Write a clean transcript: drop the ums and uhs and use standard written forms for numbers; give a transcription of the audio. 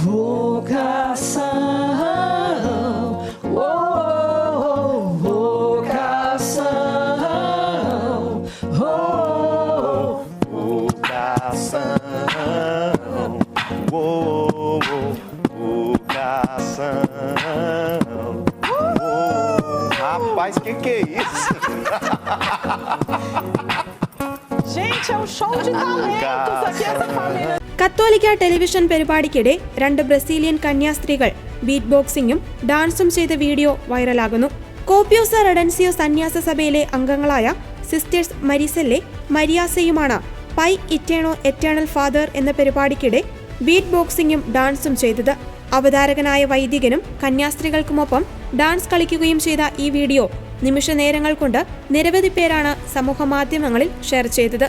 Vocação, vocação, vocação, vocação. Rapaz, que é isso? Gente, é um show de talentos aqui essa família. കത്തോലിക്ക television പരിപാടിക്കിടെ 2 Brazilian കന്യാസ്ത്രീകൾ beat ബോക്സിംഗും ഡാൻസും ചെയ്ത video വൈറലാകുന്നു. കോപ്പിയോസ റെഡൻസിയോ സന്യാസ സഭയിലെ അംഗങ്ങളായ sisters മരിസെല്ലെ മരിയാസയുമാണ് pi ഇറ്റേണോ eternal father എന്ന പരിപാടിക്കിടെ beat ബോക്സിംഗും ഡാൻസും ചെയ്തത്. അവതാരകനായ വൈദികനും കന്യാസ്ത്രീകൾക്കുമൊപ്പം ഡാൻസ് കളിക്കുകയും ചെയ്ത ഈ വീഡിയോ നിമിഷ നേരങ്ങൾ കൊണ്ട് നിരവധി പേരാണ് സമൂഹമാധ്യമങ്ങളിൽ ഷെയർ ചെയ്തത്.